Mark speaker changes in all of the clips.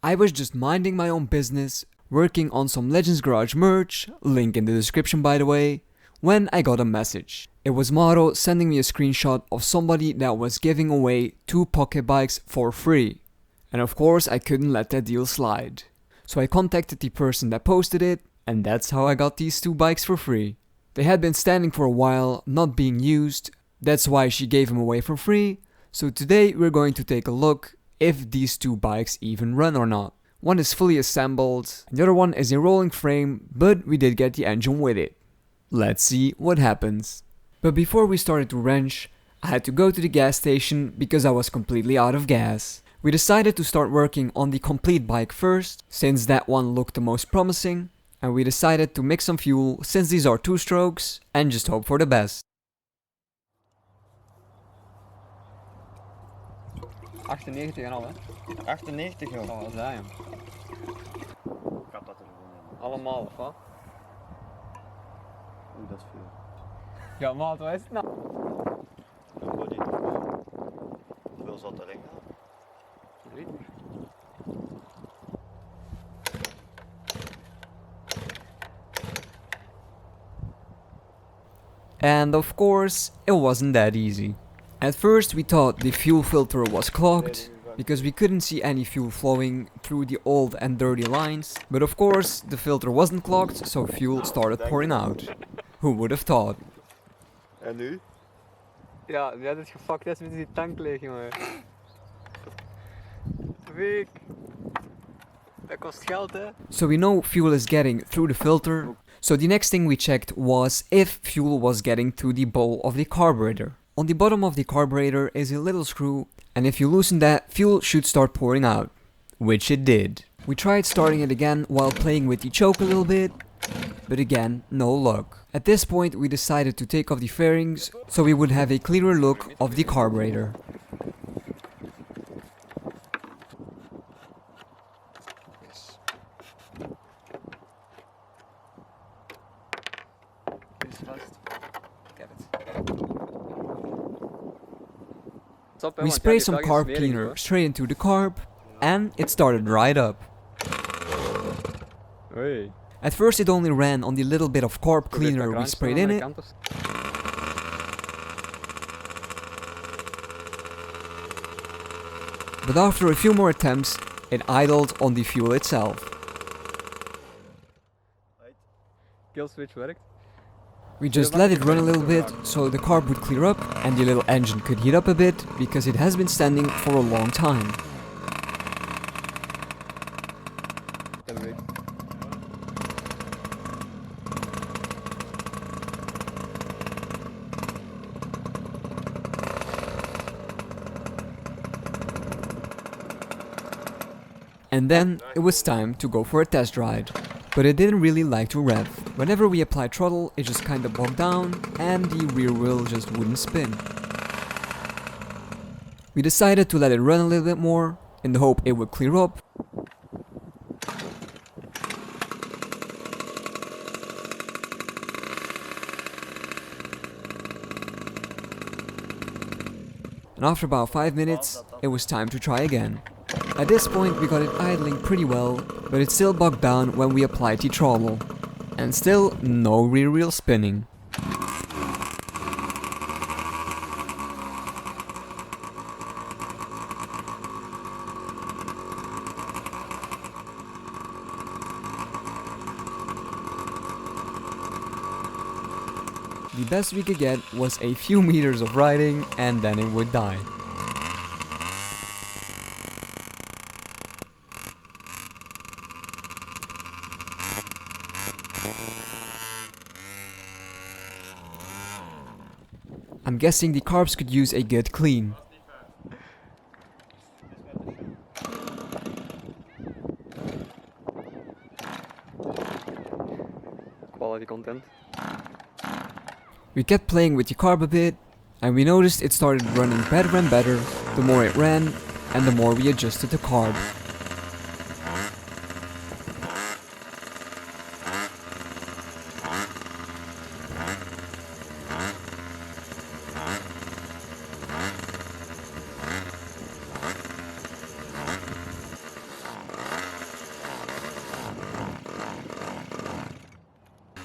Speaker 1: I was just minding my own business, working on some Legends Garage merch, link in the description by the way, when I got a message. It was Maro sending me a screenshot of somebody that was giving away 2 pocket bikes for free. And of course I couldn't let that deal slide. So I contacted the person that posted it, and that's how I got these 2 bikes for free. They had been standing for a while, not being used, that's why she gave them away for free. So today we're going to take a look if these 2 bikes even run or not. One is fully assembled, and the other one is a rolling frame, but we did get the engine with it. Let's see what happens. But before we started to wrench, I had to go to the gas station because I was completely out of gas. We decided to start working on the complete bike first, since that one looked the most promising, and we decided to mix some fuel since these are 2 strokes and just hope for the best.
Speaker 2: 98 en al, hè?
Speaker 3: 98 joh.
Speaker 2: Oh, wat zei hem?
Speaker 3: Ik had dat er gewoon in.
Speaker 2: Allemaal, of wat?
Speaker 3: Oeh, dat is veel.
Speaker 2: Ja, maat, wat is het nou?
Speaker 3: Dan gooi je toch wel. Hoeveel zat erin gaan?
Speaker 1: And of course, it wasn't that easy. At first we thought the fuel filter was clogged, because we couldn't see any fuel flowing through the old and dirty lines, but of course the filter wasn't clogged, so fuel started pouring out. Who would have thought?
Speaker 3: En nu?
Speaker 2: Ja, die had het gefakt, net met die tank leeg, jongen. Week. Dat kost geld, hè?
Speaker 1: So we know fuel is getting through the filter, so the next thing we checked was if fuel was getting through the bowl of the carburetor. On the bottom of the carburetor is a little screw, and if you loosen that, fuel should start pouring out, which it did. We tried starting it again while playing with the choke a little bit, but again, no luck. At this point we decided to take off the fairings so we would have a clearer look of the carburetor. We sprayed some carb cleaner straight into the carb, and it started right up.
Speaker 2: Hey.
Speaker 1: At first it only ran on the little bit of carb cleaner we sprayed in it, but after a few more attempts, it idled on the fuel itself.
Speaker 2: Kill switch werkt.
Speaker 1: We just let it run a little bit so the carb would clear up and the little engine could heat up a bit because it has been standing for a long time. And then it was time to go for a test ride. But it didn't really like to rev. Whenever we applied throttle, it just kinda bogged down and the rear wheel just wouldn't spin. We decided to let it run a little bit more, in the hope it would clear up. And after about 5 minutes, it was time to try again. At this point we got it idling pretty well, but it still bogged down when we applied the throttle. And still no rear wheel spinning. The best we could get was a few meters of riding and then it would die. I'm guessing the carbs could use a good clean.
Speaker 2: Quality content.
Speaker 1: We kept playing with the carb a bit, and we noticed it started running better and better the more it ran, and the more we adjusted the carb.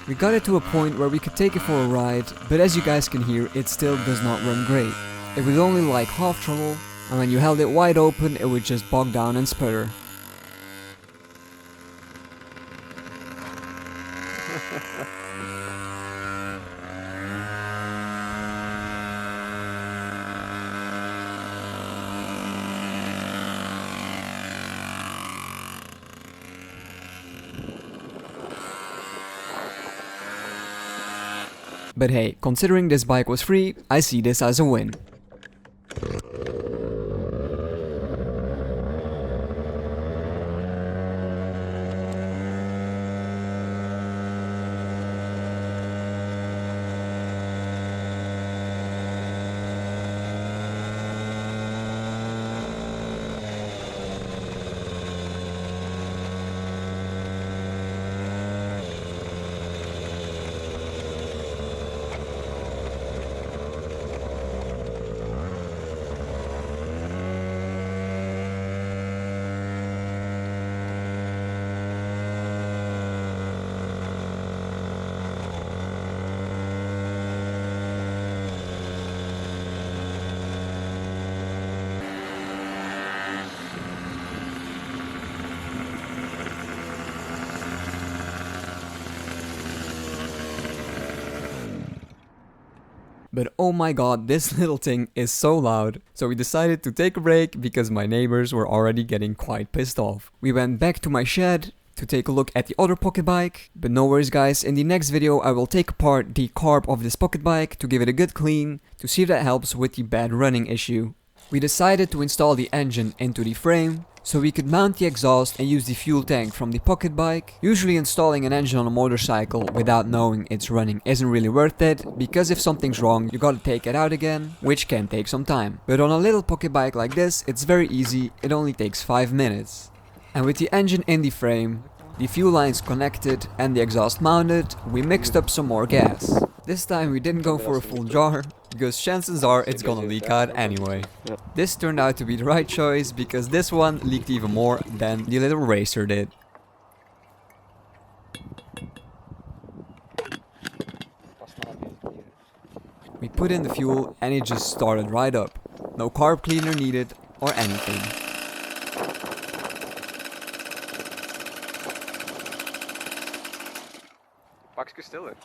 Speaker 1: We got it to a point where we could take it for a ride, but as you guys can hear, it still does not run great. It was only like half throttle, and when you held it wide open, it would just bog down and sputter. But hey, considering this bike was free, I see this as a win. But oh my god, this little thing is so loud. So we decided to take a break because my neighbors were already getting quite pissed off. We went back to my shed to take a look at the other pocket bike. But no worries guys, in the next video I will take apart the carb of this pocket bike to give it a good clean, to see if that helps with the bad running issue. We decided to install the engine into the frame, so we could mount the exhaust and use the fuel tank from the pocket bike. Usually installing an engine on a motorcycle without knowing it's running isn't really worth it, because if something's wrong you gotta take it out again, which can take some time. But on a little pocket bike like this, it's very easy, it only takes 5 minutes. And with the engine in the frame, the fuel lines connected and the exhaust mounted, we mixed up some more gas. This time we didn't go for a full jar, because chances are it's gonna leak out anyway. This turned out to be the right choice, because this one leaked even more than the little racer did. We put in the fuel and it just started right up. No carb cleaner needed or anything.
Speaker 2: Pakje stiller.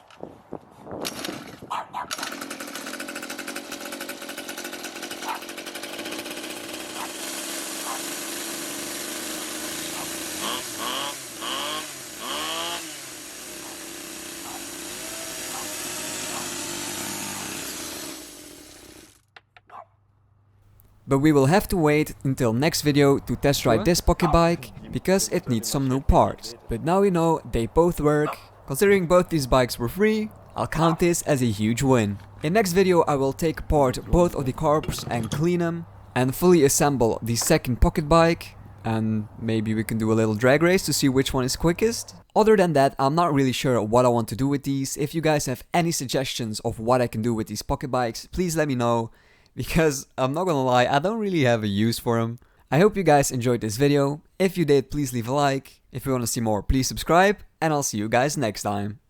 Speaker 1: But we will have to wait until next video to test ride this pocket bike, because it needs some new parts. But now we know they both work. Considering both these bikes were free, I'll count this as a huge win. In next video I will take apart both of the carbs and clean them, and fully assemble the second pocket bike, and maybe we can do a little drag race to see which one is quickest. Other than that, I'm not really sure what I want to do with these. If you guys have any suggestions of what I can do with these pocket bikes, please let me know, because I'm not gonna lie, I don't really have a use for them. I hope you guys enjoyed this video. If you did, please leave a like. If you want to see more, please subscribe, and I'll see you guys next time.